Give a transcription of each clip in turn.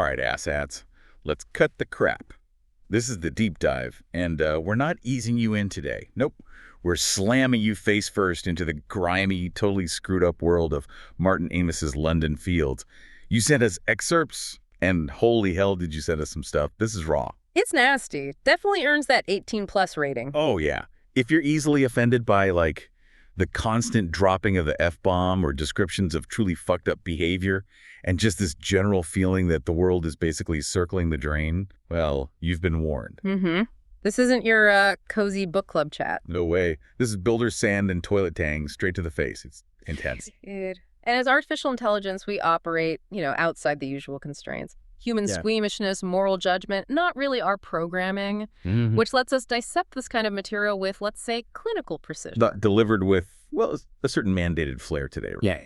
All right, asshats, let's cut the crap. This is the deep dive, and we're not easing you in today. Nope. We're slamming you face first into the grimy, totally screwed up world of Martin Amos's London Fields. You sent us excerpts, and holy hell did you send us some stuff. This is raw. It's nasty. Definitely earns that 18+ rating. Oh, yeah. If you're easily offended by, like, the constant dropping of the F-bomb or descriptions of truly fucked up behavior and just this general feeling that the world is basically circling the drain, well, you've been warned. Mm-hmm. This isn't your cozy book club chat. No way. This is builder sand and toilet tang straight to the face. It's intense. Dude. And as artificial intelligence, we operate, outside the usual constraints. Human squeamishness, moral judgment, not really our programming, which lets us dissect this kind of material with, let's say, clinical precision. Delivered with, well, a certain mandated flair today. Yeah.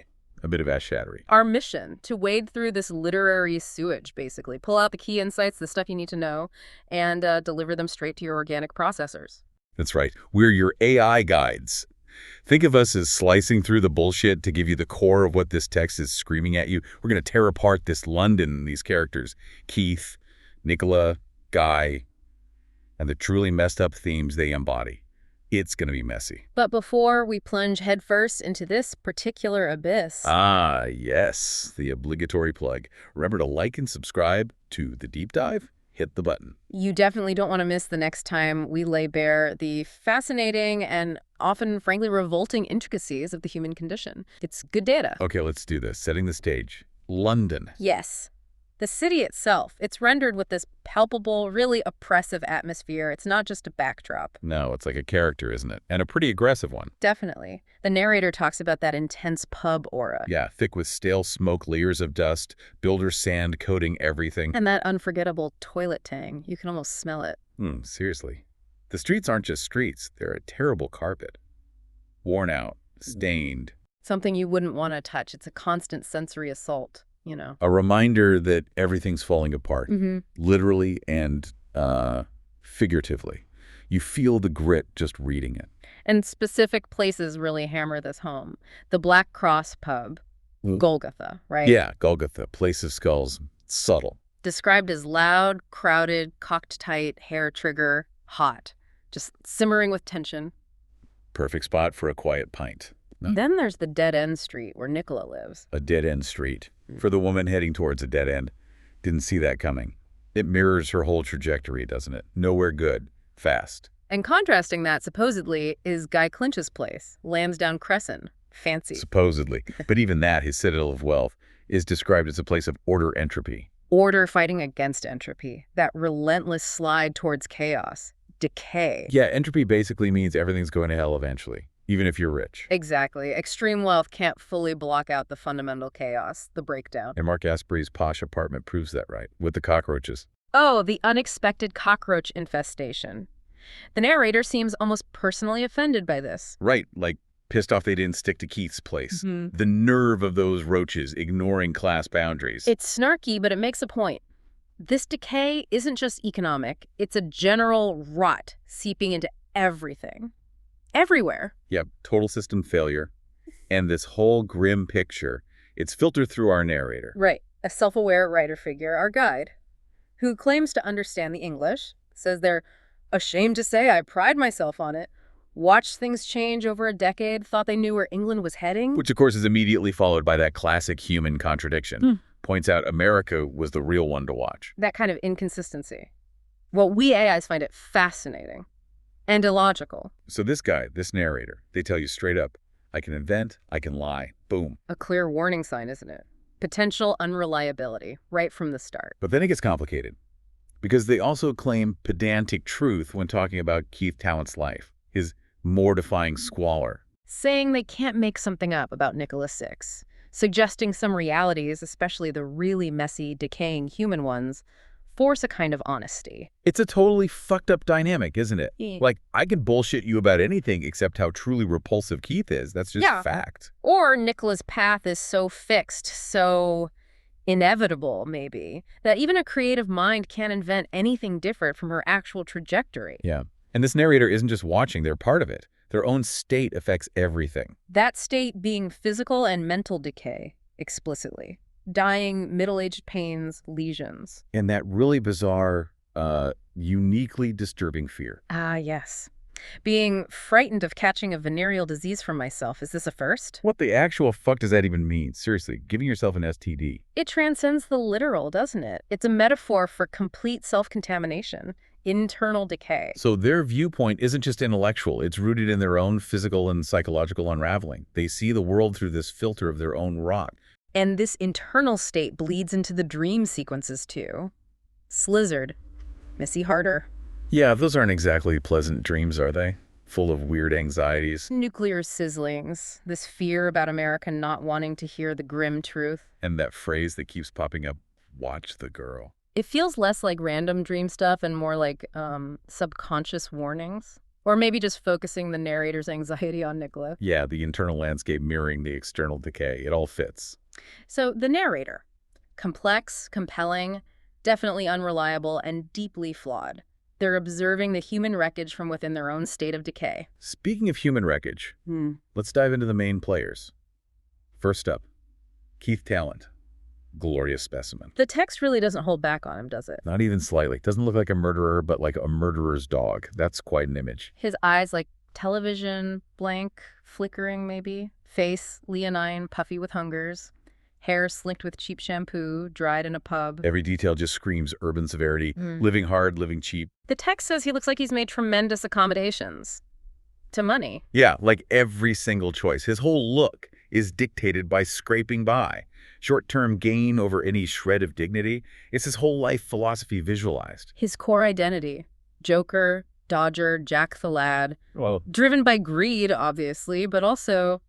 A bit of ass-shattery. Our mission, to wade through this literary sewage, basically. Pull out the key insights, the stuff you need to know, and deliver them straight to your organic processors. That's right. We're your AI guides. Think of us as slicing through the bullshit to give you the core of what this text is screaming at you. We're going to tear apart this London, these characters, Keith, Nicola, Guy, and the truly messed up themes they embody. It's going to be messy. But before we plunge headfirst into this particular abyss... Ah, yes, the obligatory plug. Remember to like and subscribe to The Deep Dive. Hit the button. You definitely don't want to miss the next time we lay bare the fascinating and often, frankly, revolting intricacies of the human condition. It's good data. Okay, let's do this. Setting the stage. London. Yes. The city itself, it's rendered with this palpable, really oppressive atmosphere. It's not just a backdrop. No, it's like a character, isn't it? And a pretty aggressive one. Definitely. The narrator talks about that intense pub aura. Yeah, thick with stale smoke, layers of dust, builder sand coating everything. And that unforgettable toilet tang. You can almost smell it. Seriously. The streets aren't just streets. They're a terrible carpet. Worn out, stained. Something you wouldn't want to touch. It's a constant sensory assault. A reminder that everything's falling apart, literally and figuratively. You feel the grit just reading it. And specific places really hammer this home. The Black Cross pub, Golgotha, right? Yeah, Golgotha, place of skulls, subtle. Described as loud, crowded, cocked tight, hair trigger, hot. Just simmering with tension. Perfect spot for a quiet pint. No. Then there's the dead-end street where Nicola lives. A dead-end street. For the woman heading towards a dead end. Didn't see that coming. It mirrors her whole trajectory, doesn't it? Nowhere good. Fast. And contrasting that, supposedly, is Guy Clinch's place, Lansdowne Crescent. Fancy. Supposedly. But even that, his citadel of wealth, is described as a place of order entropy. Order fighting against entropy. That relentless slide towards chaos. Decay. Yeah, entropy basically means everything's going to hell eventually. Even if you're rich. Exactly. Extreme wealth can't fully block out the fundamental chaos, the breakdown. And Mark Asprey's posh apartment proves that right, with the cockroaches. Oh, the unexpected cockroach infestation. The narrator seems almost personally offended by this. Right, like pissed off they didn't stick to Keith's place. The nerve of those roaches ignoring class boundaries. It's snarky, but it makes a point. This decay isn't just economic. It's a general rot seeping into everything. Everywhere. Yep, total system failure. And this whole grim picture, it's filtered through our narrator. Right. A self-aware writer figure, our guide, who claims to understand the English, says they're ashamed to say I pride myself on it, watched things change over a decade, thought they knew where England was heading. Which, of course, is immediately followed by that classic human contradiction. Points out America was the real one to watch. That kind of inconsistency. Well, we AIs find it fascinating. And illogical. So this guy, this narrator, they tell you straight up, I can invent, I can lie. Boom. A clear warning sign, isn't it? Potential unreliability, right from the start. But then it gets complicated. Because they also claim pedantic truth when talking about Keith Tallant's life, his mortifying squalor. Saying they can't make something up about Nicola Six. Suggesting some realities, especially the really messy, decaying human ones, force a kind of honesty. It's a totally fucked up dynamic, isn't it? Yeah. Like, I can bullshit you about anything except how truly repulsive Keith is. That's just fact. Or Nicola's path is so fixed, so inevitable, maybe, that even a creative mind can't invent anything different from her actual trajectory. Yeah. And this narrator isn't just watching, they're part of it. Their own state affects everything. That state being physical and mental decay, explicitly. dying, middle-aged pains, lesions. And that really bizarre, uniquely disturbing fear. Ah, yes. Being frightened of catching a venereal disease from myself. Is this a first? What the actual fuck does that even mean? Seriously, giving yourself an STD. It transcends the literal, doesn't it? It's a metaphor for complete self-contamination, internal decay. So their viewpoint isn't just intellectual. It's rooted in their own physical and psychological unraveling. They see the world through this filter of their own rot. And this internal state bleeds into the dream sequences, too. Slizzard. Missy Harder. Yeah, those aren't exactly pleasant dreams, are they? Full of weird anxieties. Nuclear sizzlings. This fear about America not wanting to hear the grim truth. And that phrase that keeps popping up, watch the girl. It feels less like random dream stuff and more like subconscious warnings. Or maybe just focusing the narrator's anxiety on Nicola. Yeah, the internal landscape mirroring the external decay. It all fits. So the narrator. Complex, compelling, definitely unreliable, and deeply flawed. They're observing the human wreckage from within their own state of decay. Speaking of human wreckage, let's dive into the main players. First up, Keith Talent. Glorious specimen. The text really doesn't hold back on him, does it? Not even slightly. Doesn't look like a murderer, but like a murderer's dog. That's quite an image. His eyes like television, blank, flickering maybe. Face, leonine, puffy with hungers. Hair slicked with cheap shampoo, dried in a pub. Every detail just screams urban severity. Living hard, living cheap. The text says he looks like he's made tremendous accommodations. To money. Yeah, like every single choice. His whole look is dictated by scraping by. Short-term gain over any shred of dignity. It's his whole life philosophy visualized. His core identity. Joker, Dodger, Jack the Lad. Well, driven by greed, obviously, but also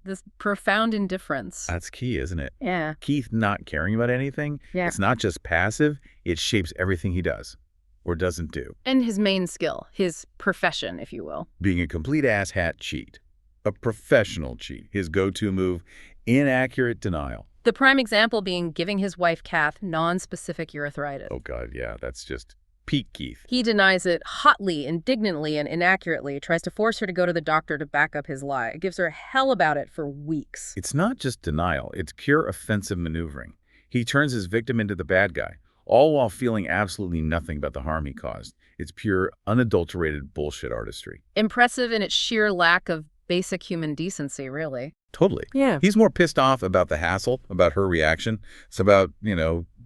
this profound indifference. that's key, isn't it? Yeah. Keith not caring about anything. Yeah. It's not just passive. It shapes everything he does or doesn't do. And his main skill, his profession, if you will. Being a complete asshat cheat. A professional cheat. His go-to move, inaccurate denial. The prime example being giving his wife, Kath, non-specific urethritis. Oh, God, yeah, that's just peak Keith. He denies it hotly, indignantly, and inaccurately, tries to force her to go to the doctor to back up his lie. Gives her hell about it for weeks. It's not just denial. It's pure offensive maneuvering. He turns his victim into the bad guy, all while feeling absolutely nothing about the harm he caused. It's pure, unadulterated bullshit artistry. Impressive in its sheer lack of basic human decency, really. Totally. Yeah. He's more pissed off about the hassle, about her reaction. It's about,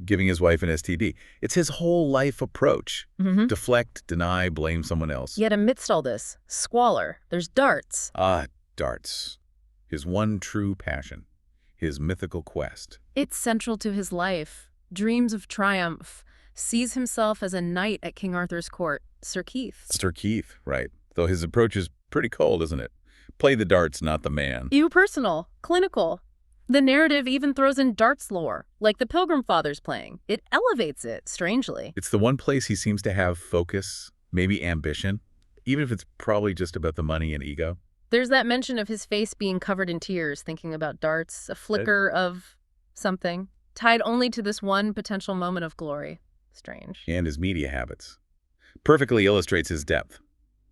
giving his wife an STD. It's his whole life approach. Deflect, deny, blame someone else. Yet amidst all this, squalor, there's darts. Ah, darts. His one true passion. His mythical quest. It's central to his life. Dreams of triumph. Sees himself as a knight at King Arthur's court. Sir Keith. Sir Keith, right. Though his approach is pretty cold, isn't it? Play the darts, not the man. Personal, clinical. The narrative even throws in darts lore, like the Pilgrim Fathers playing. It elevates it, strangely. It's the one place he seems to have focus, maybe ambition, even if it's probably just about the money and ego. There's that mention of his face being covered in tears, thinking about darts, a flicker of something, tied only to this one potential moment of glory. Strange. And his media habits. Perfectly illustrates his depth.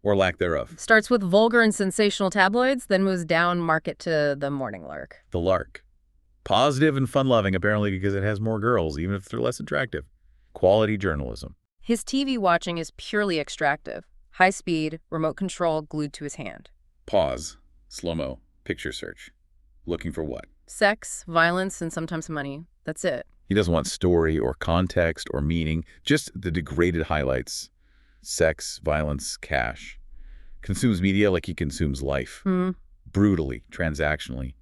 Or lack thereof. Starts with vulgar and sensational tabloids, then moves down market to the Morning Lark. The Lark. Positive and fun-loving, apparently because it has more girls, even if they're less attractive. Quality journalism. His TV watching is purely extractive. High speed, remote control glued to his hand. Pause. Slow-mo. Picture search. Looking for what? Sex, violence, and sometimes money. That's it. He doesn't want story or context or meaning, just the degraded highlights. Sex, violence, cash. Consumes media like he consumes life. Brutally, transactionally.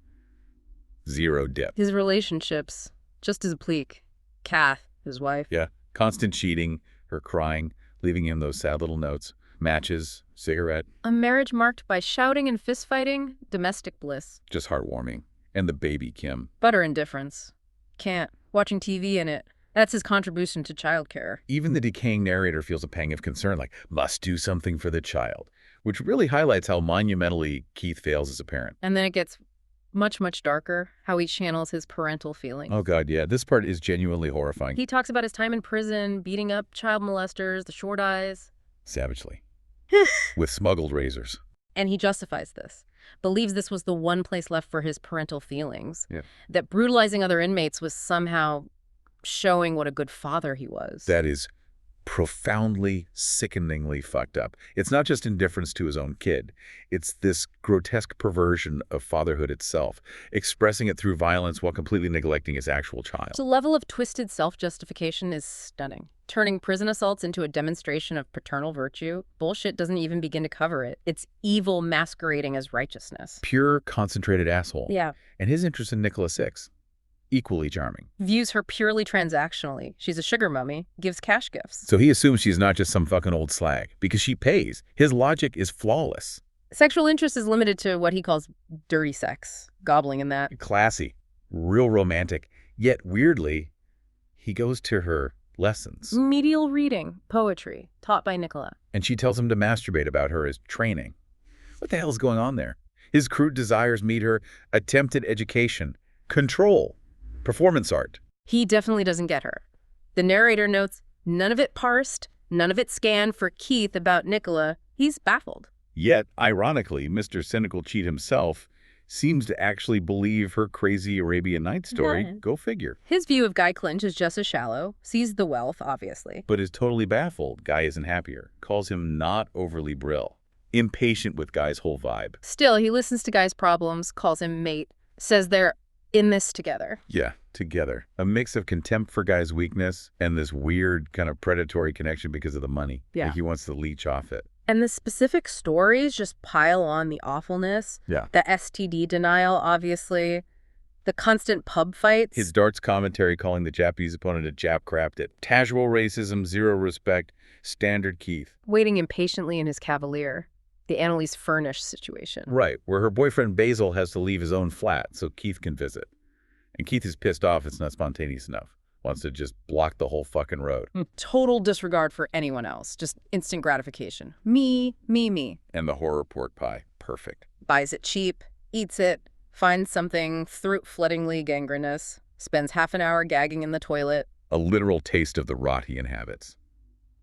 Zero depth. His relationships, just as bleak. Kath, his wife. Yeah. Constant cheating, her crying, leaving him those sad little notes. Matches, cigarette. A marriage marked by shouting and fistfighting, domestic bliss. Just heartwarming. And the baby, Kim. Butter indifference. Can't. Watching TV in it. That's his contribution to childcare. Even the decaying narrator feels a pang of concern, like, must do something for the child, which really highlights how monumentally Keith fails as a parent. And then it gets much, much darker, how he channels his parental feelings. Oh, God, yeah. This part is genuinely horrifying. He talks about his time in prison, beating up child molesters, the short eyes. Savagely. With smuggled razors. And he justifies this. believes this was the one place left for his parental feelings. Yeah. That brutalizing other inmates was somehow showing what a good father he was. That is profoundly, sickeningly fucked up. It's not just indifference to his own kid. It's this grotesque perversion of fatherhood itself, expressing it through violence while completely neglecting his actual child. The level of twisted self-justification is stunning. Turning prison assaults into a demonstration of paternal virtue, bullshit doesn't even begin to cover it. It's evil masquerading as righteousness. Pure, concentrated asshole. Yeah. And his interest in Nicola Six, equally charming. Views her purely transactionally. She's a sugar mummy, gives cash gifts. So he assumes she's not just some fucking old slag, because she pays. His logic is flawless. Sexual interest is limited to what he calls dirty sex, gobbling in that. Classy, real romantic, yet weirdly, he goes to her lessons. Medial reading, poetry, taught by Nicola. And she tells him to masturbate about her as training. What the hell is going on there? His crude desires meet her attempted education, control, performance art. He definitely doesn't get her. The narrator notes, none of it parsed, none of it scanned for Keith about Nicola. He's baffled. Yet, ironically, Mr. Cynical Cheat himself seems to actually believe her crazy Arabian Nights story. Yeah. Go figure. His view of Guy Clinch is just as shallow, sees the wealth, obviously. But is totally baffled. Guy isn't happier. Calls him not overly brill. Impatient with Guy's whole vibe. Still, he listens to Guy's problems, calls him mate, says they're in this together. Yeah, together. A mix of contempt for Guy's weakness and this weird kind of predatory connection because of the money. Yeah. Like he wants to leech off it. And the specific stories just pile on the awfulness. Yeah. The STD denial, obviously. The constant pub fights. His darts commentary calling the Japanese opponent a Jap crapped it. Casual racism, zero respect, standard Keith. Waiting impatiently in his Cavalier. The Annalise Furnish situation. Right, where her boyfriend Basil has to leave his own flat so Keith can visit. And Keith is pissed off it's not spontaneous enough. Wants to just block the whole fucking road. Total disregard for anyone else. Just instant gratification. Me, me, me. And the horror pork pie. Perfect. Buys it cheap, eats it, finds something throat-floodingly gangrenous, spends half an hour gagging in the toilet. A literal taste of the rot he inhabits.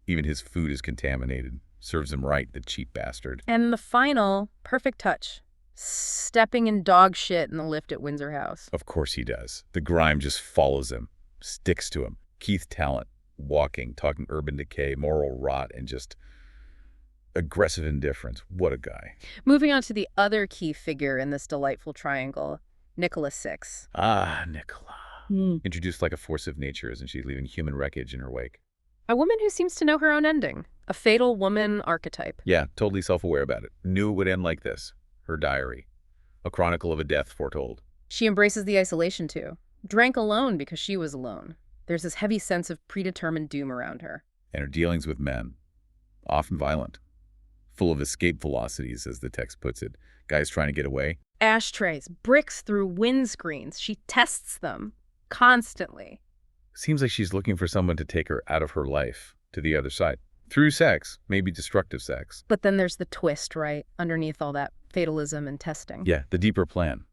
Even his food is contaminated. Serves him right, the cheap bastard. And the final, perfect touch. Stepping in dog shit in the lift at Windsor House. Of course he does. The grime just follows him, sticks to him. Keith talent, walking, talking urban decay, moral rot, and just aggressive indifference. What a guy. Moving on to the other key figure in this delightful triangle, Nicola Six. Ah, Nicola. Introduced like a force of nature, isn't she, leaving human wreckage in her wake? A woman who seems to know her own ending. A fatal woman archetype. Yeah, totally self-aware about it. Knew it would end like this. Her diary. A chronicle of a death foretold. She embraces the isolation, too. Drank alone because she was alone. There's this heavy sense of predetermined doom around her. And her dealings with men. Often violent. Full of escape velocities, as the text puts it. Guys trying to get away. Ashtrays, bricks through windscreens. She tests them. Constantly. Seems like she's looking for someone to take her out of her life, to the other side. Through sex, maybe destructive sex. But then there's the twist, right? Underneath all that fatalism and testing. Yeah, the deeper plan.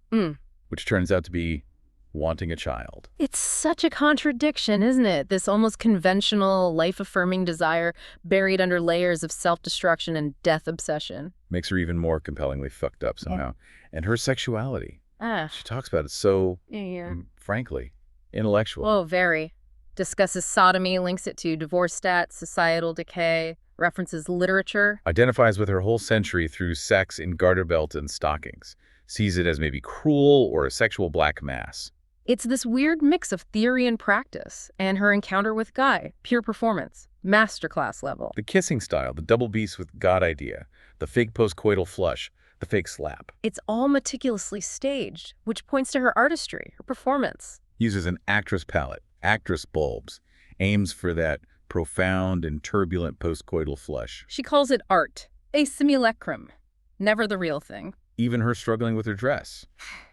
Which turns out to be wanting a child. It's such a contradiction, isn't it? This almost conventional, life-affirming desire buried under layers of self-destruction and death obsession. Makes her even more compellingly fucked up somehow. And her sexuality. Ah. She talks about it so, Yeah. frankly, intellectual. Oh, very. Discusses sodomy, links it to divorce stats, societal decay, references literature. Identifies with her whole century through sex in garter belt and stockings. Sees it as maybe cruel or a sexual black mass. It's this weird mix of theory and practice, and her encounter with Guy, pure performance, masterclass level. The kissing style, the double beast with God idea, the fake postcoital flush, the fake slap. It's all meticulously staged, which points to her artistry, her performance. Uses an actress palette, actress bulbs, aims for that profound and turbulent postcoital flush. She calls it art, a simulacrum, never the real thing. Even her struggling with her dress.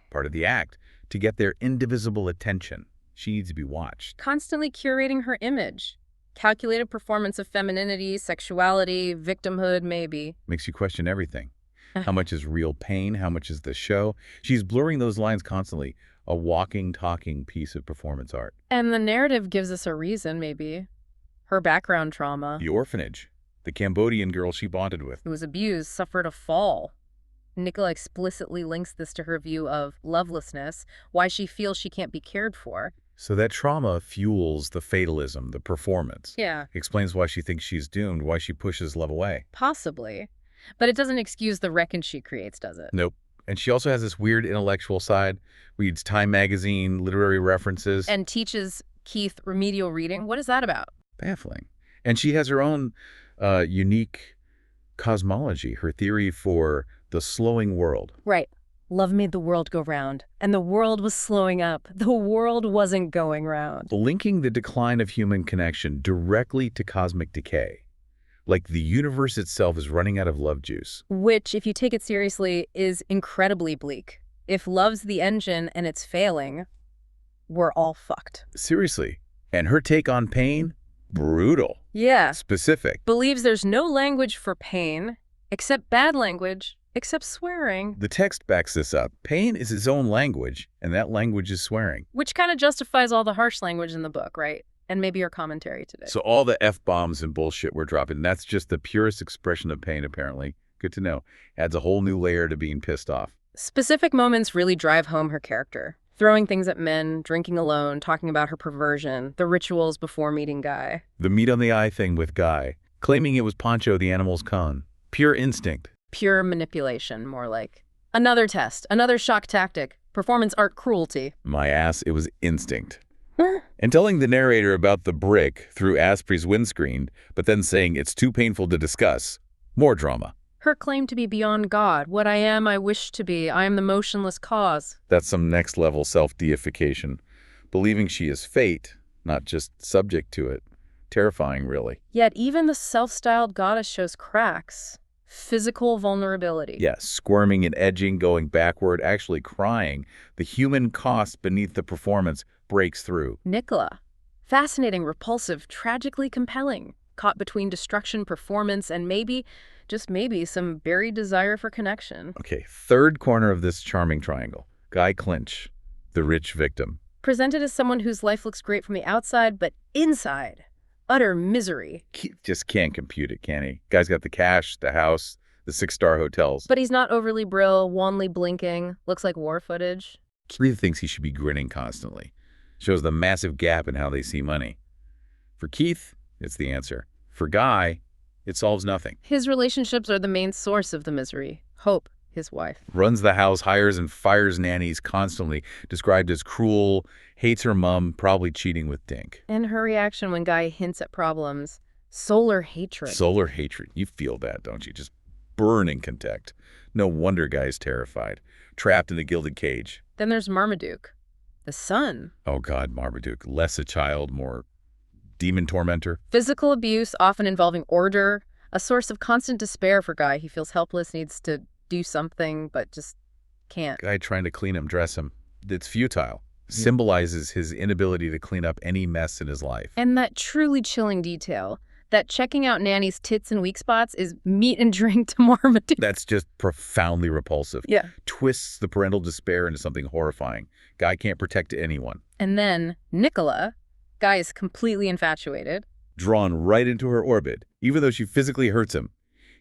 Part of the act, to get their indivisible attention. She needs to be watched. Constantly curating her image. Calculated performance of femininity, sexuality, victimhood, maybe. Makes you question everything. How much is real pain? How much is the show? She's blurring those lines constantly. A walking, talking piece of performance art. And the narrative gives us a reason, maybe. Her background trauma. The orphanage. The Cambodian girl she bonded with. Who was abused, suffered a fall. Nicola explicitly links this to her view of lovelessness, why she feels she can't be cared for. So that trauma fuels the fatalism, the performance. Yeah. Explains why she thinks she's doomed, why she pushes love away. Possibly. But it doesn't excuse the wreckage she creates, does it? Nope. And she also has this weird intellectual side, reads Time magazine, literary references. And teaches Keith remedial reading. What is that about? Baffling. And she has her own unique cosmology, her theory for the slowing world. Right. Love made the world go round, and the world was slowing up. The world wasn't going round. Linking the decline of human connection directly to cosmic decay. Like the universe itself is running out of love juice. Which, if you take it seriously, is incredibly bleak. If love's the engine and it's failing, we're all fucked. Seriously. And her take on pain? Brutal. Yeah. Specific. Believes there's no language for pain, except bad language, except swearing. The text backs this up. Pain is its own language, and that language is swearing. Which kind of justifies all the harsh language in the book, right? And maybe our commentary today. So all the F-bombs and bullshit we're dropping, that's just the purest expression of pain, apparently. Good to know. Adds a whole new layer to being pissed off. Specific moments really drive home her character. Throwing things at men, drinking alone, talking about her perversion, the rituals before meeting Guy. The meat on the eye thing with Guy, claiming it was Pancho the animal's con. Pure instinct. Pure manipulation, more like. Another test, another shock tactic, performance art cruelty. My ass, it was instinct. And telling the narrator about the brick through Asprey's windscreen, but then saying it's too painful to discuss. More drama. Her claim to be beyond God. What I am, I wish to be. I am the motionless cause. That's some next-level self-deification. Believing she is fate, not just subject to it. Terrifying, really. Yet even the self-styled goddess shows cracks. Physical vulnerability. Yes, squirming and edging, going backward, actually crying. The human cost beneath the performance breaks through. Nicola. Fascinating, repulsive, tragically compelling. Caught between destruction, performance, and maybe, just maybe, some buried desire for connection. Okay, third corner of this charming triangle. Guy Clinch, the rich victim. Presented as someone whose life looks great from the outside, but inside, utter misery. Just can't compute it, can he? Guy's got the cash, the house, the 6-star hotels. But he's not overly brill, wanly blinking, looks like war footage. Keith thinks he should be grinning constantly. Shows the massive gap in how they see money. For Keith, it's the answer. For Guy, it solves nothing. His relationships are the main source of the misery. Hope, his wife. Runs the house, hires and fires nannies constantly, described as cruel, hates her mom, probably cheating with Dink. And her reaction when Guy hints at problems. Solar hatred. Solar hatred. You feel that, don't you? Just burning contempt. No wonder Guy's terrified. Trapped in a gilded cage. Then there's Marmaduke, the son. Oh God, Marmaduke. Less a child, more demon tormentor. Physical abuse, often involving order. A source of constant despair for Guy. He feels helpless, needs to do something, but just can't. Guy trying to clean him, dress him. It's futile. Symbolizes his inability to clean up any mess in his life. And that truly chilling detail, that checking out Nanny's tits and weak spots is meat and drink to Marmaduke. That's just profoundly repulsive. Yeah. Twists the parental despair into something horrifying. Guy can't protect anyone. And then Nicola, Guy is completely infatuated. Drawn right into her orbit, even though she physically hurts him.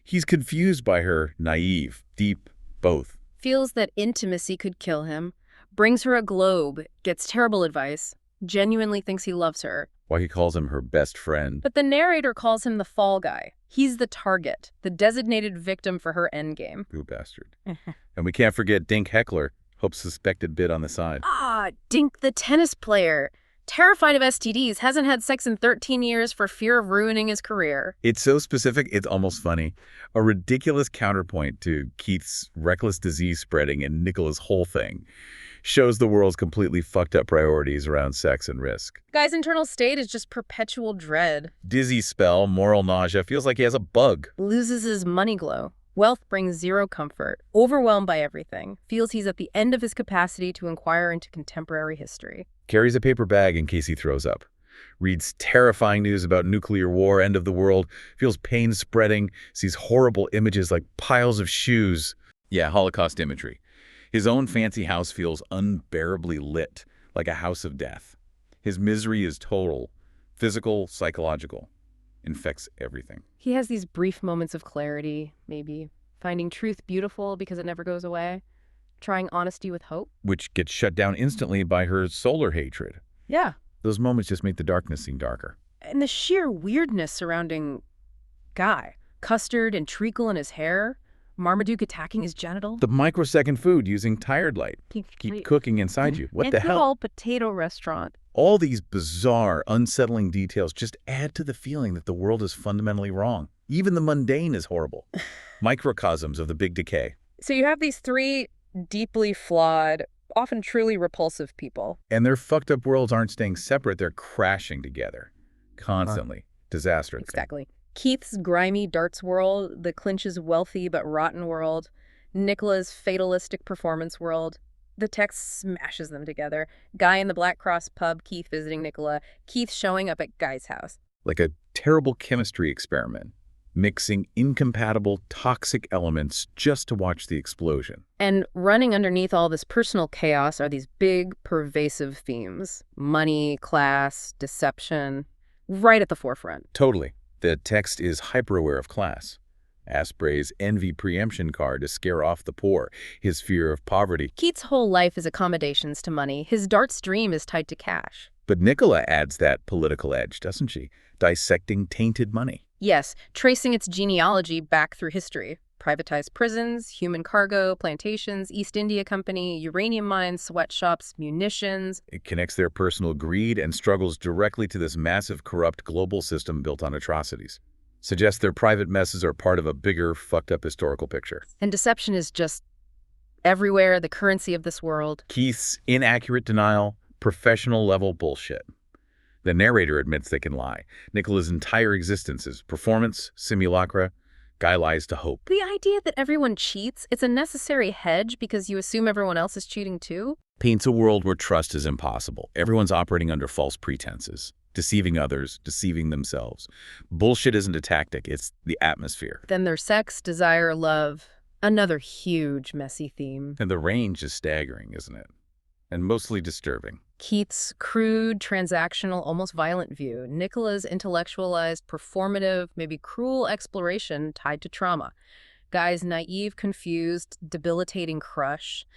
He's confused by her, naive, deep, both. Feels that intimacy could kill him. Brings her a globe, gets terrible advice, genuinely thinks he loves her. Why he calls him her best friend. But the narrator calls him the fall guy. He's the target, the designated victim for her endgame. Ooh, bastard. And we can't forget Dink Heckler, Hope's suspected bit on the side. Dink the tennis player. Terrified of STDs, hasn't had sex in 13 years for fear of ruining his career. It's so specific, it's almost funny. A ridiculous counterpoint to Keith's reckless disease spreading and Nicola's whole thing. Shows the world's completely fucked up priorities around sex and risk. Guy's internal state is just perpetual dread. Dizzy spell, moral nausea, feels like he has a bug. Loses his money glow. Wealth brings zero comfort. Overwhelmed by everything. Feels he's at the end of his capacity to inquire into contemporary history. Carries a paper bag in case he throws up. Reads terrifying news about nuclear war, end of the world. Feels pain spreading. Sees horrible images like piles of shoes. Yeah, Holocaust imagery. His own fancy house feels unbearably lit, like a house of death. His misery is total, physical, psychological. Infects everything. He has these brief moments of clarity, maybe finding truth beautiful because it never goes away, trying honesty with hope. Which gets shut down instantly by her solar hatred. Yeah. Those moments just make the darkness seem darker. And the sheer weirdness surrounding Guy. Custard and treacle in his hair, Marmaduke attacking his genital. The microsecond food using tired light. Keep cooking inside you. What the hell? It's all potato restaurant. All these bizarre, unsettling details just add to the feeling that the world is fundamentally wrong. Even the mundane is horrible. Microcosms of the big decay. So you have these three deeply flawed, often truly repulsive people. And their fucked up worlds aren't staying separate, they're crashing together. Constantly. Disaster. Exactly. Keith's grimy darts world, the Clinch's wealthy but rotten world, Nicola's fatalistic performance world. The text smashes them together. Guy in the Black Cross pub, Keith visiting Nicola, Keith showing up at Guy's house. Like a terrible chemistry experiment, mixing incompatible, toxic elements just to watch the explosion. And running underneath all this personal chaos are these big, pervasive themes. Money, class, deception, right at the forefront. Totally. The text is hyper-aware of class. Asprey's envy preemption card to scare off the poor, his fear of poverty. Keith's whole life is accommodations to money. His darts dream is tied to cash. But Nicola adds that political edge, doesn't she? Dissecting tainted money. Yes, tracing its genealogy back through history. Privatized prisons, human cargo, plantations, East India Company, uranium mines, sweatshops, munitions. It connects their personal greed and struggles directly to this massive, corrupt global system built on atrocities. Suggests their private messes are part of a bigger, fucked-up historical picture. And deception is just everywhere, the currency of this world. Keith's inaccurate denial, professional-level bullshit. The narrator admits they can lie. Nicola's entire existence is performance, simulacra. Guy lies to hope. The idea that everyone cheats, it's a necessary hedge because you assume everyone else is cheating too. Paints a world where trust is impossible. Everyone's operating under false pretenses, deceiving others, deceiving themselves. Bullshit isn't a tactic, it's the atmosphere. Then there's sex, desire, love. Another huge, messy theme. And the range is staggering, isn't it? And mostly disturbing. Keith's crude, transactional, almost violent view. Nicola's intellectualized, performative, maybe cruel exploration tied to trauma. Guy's naive, confused, debilitating crush.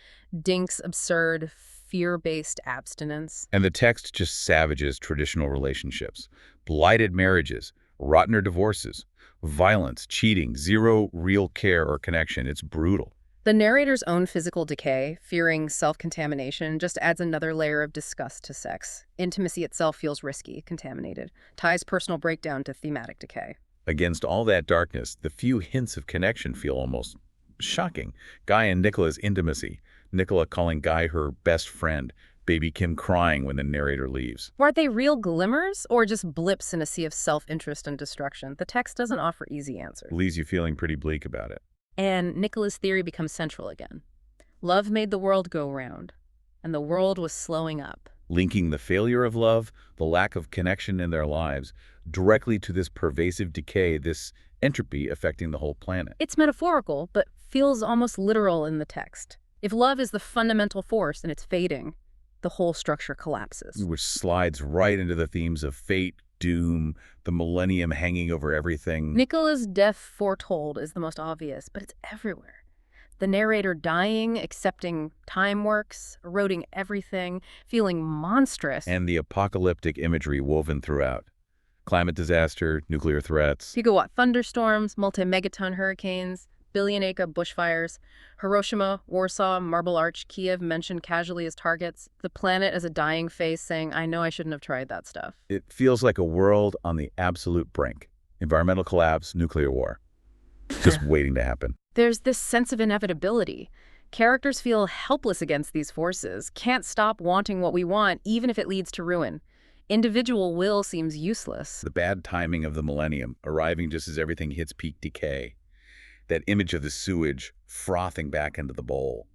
Dink's absurd, fear-based abstinence. And the text just savages traditional relationships. Blighted marriages, rotten divorces, violence, cheating, zero real care or connection. It's brutal. The narrator's own physical decay, fearing self-contamination, just adds another layer of disgust to sex. Intimacy itself feels risky, contaminated, ties personal breakdown to thematic decay. Against all that darkness, the few hints of connection feel almost shocking. Guy and Nicola's intimacy, Nicola calling Guy her best friend, baby Kim crying when the narrator leaves. Are they real glimmers or just blips in a sea of self-interest and destruction? The text doesn't offer easy answers. Leaves you feeling pretty bleak about it. And Nicola's theory becomes central again. Love made the world go round, and the world was slowing up. Linking the failure of love, the lack of connection in their lives, directly to this pervasive decay, this entropy affecting the whole planet. It's metaphorical, but feels almost literal in the text. If love is the fundamental force and it's fading, the whole structure collapses. Which slides right into the themes of fate, doom, the millennium hanging over everything. Nicola's death foretold is the most obvious, but it's everywhere. The narrator dying, accepting time works, eroding everything, feeling monstrous. And the apocalyptic imagery woven throughout. Climate disaster, nuclear threats. Gigawatt thunderstorms, multi-megaton hurricanes, billion-acre bushfires. Hiroshima, Warsaw, Marble Arch, Kiev mentioned casually as targets. The planet as a dying face saying, I know I shouldn't have tried that stuff. It feels like a world on the absolute brink. Environmental collapse, nuclear war. Just waiting to happen. There's this sense of inevitability. Characters feel helpless against these forces, can't stop wanting what we want, even if it leads to ruin. Individual will seems useless. The bad timing of the millennium, arriving just as everything hits peak decay. That image of the sewage frothing back into the bowl.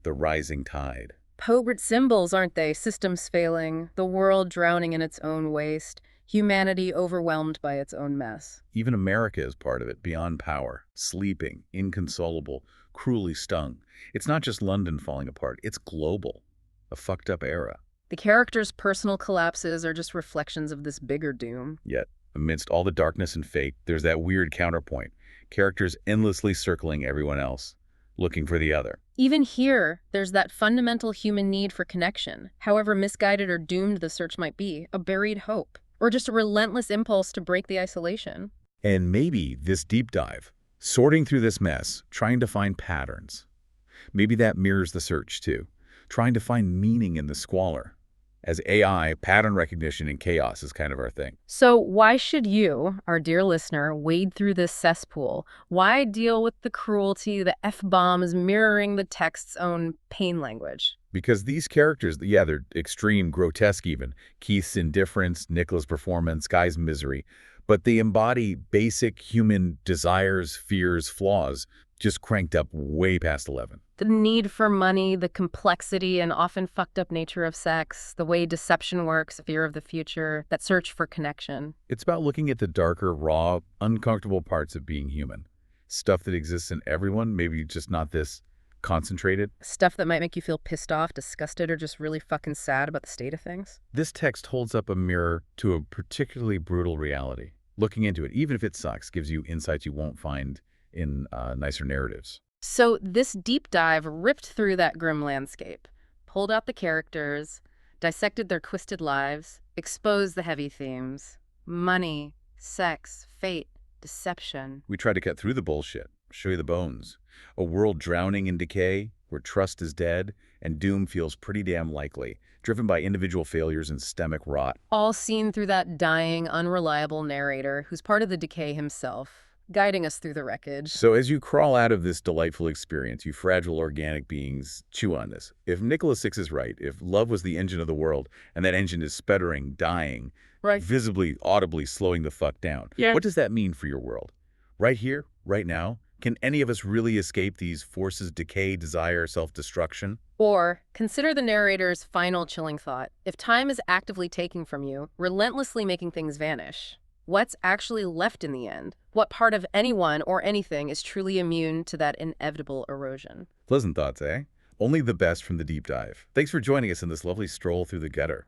The rising tide. Potent symbols, aren't they? Systems failing, the world drowning in its own waste, humanity overwhelmed by its own mess. Even America is part of it, beyond power, sleeping, inconsolable, cruelly stung. It's not just London falling apart, it's global. A fucked up era. The characters' personal collapses are just reflections of this bigger doom. Yet, Amidst all the darkness and fate, there's that weird counterpoint. Characters endlessly circling everyone else, looking for the other. Even here, there's that fundamental human need for connection, however misguided or doomed the search might be, a buried hope, or just a relentless impulse to break the isolation. And maybe this deep dive, sorting through this mess, trying to find patterns. Maybe that mirrors the search too, trying to find meaning in the squalor. As AI, pattern recognition and chaos is kind of our thing. So why should you, our dear listener, wade through this cesspool? Why deal with the cruelty, the F-bombs mirroring the text's own pain language? Because these characters, yeah, they're extreme, grotesque even. Keith's indifference, Nicola's performance, Guy's misery. But they embody basic human desires, fears, flaws, just cranked up way past 11. The need for money, the complexity and often fucked up nature of sex, the way deception works, fear of the future, that search for connection. It's about looking at the darker, raw, uncomfortable parts of being human. Stuff that exists in everyone, maybe just not this concentrated. Stuff that might make you feel pissed off, disgusted, or just really fucking sad about the state of things. This text holds up a mirror to a particularly brutal reality. Looking into it, even if it sucks, gives you insights you won't find in nicer narratives. So this deep dive ripped through that grim landscape, pulled out the characters, dissected their twisted lives, exposed the heavy themes: money, sex, fate, deception. We try to cut through the bullshit, show you the bones. A world drowning in decay, where trust is dead, and doom feels pretty damn likely, driven by individual failures and systemic rot. All seen through that dying, unreliable narrator who's part of the decay himself, guiding us through the wreckage. So as you crawl out of this delightful experience, you fragile organic beings, chew on this. If Nicola Six is right, if love was the engine of the world, and that engine is sputtering, dying, Right. visibly, audibly slowing the fuck down, what does that mean for your world? Right here, right now? Can any of us really escape these forces, decay, desire, self-destruction? Or consider the narrator's final chilling thought. If time is actively taking from you, relentlessly making things vanish, what's actually left in the end? What part of anyone or anything is truly immune to that inevitable erosion? Pleasant thoughts, eh? Only the best from the deep dive. Thanks for joining us in this lovely stroll through the gutter.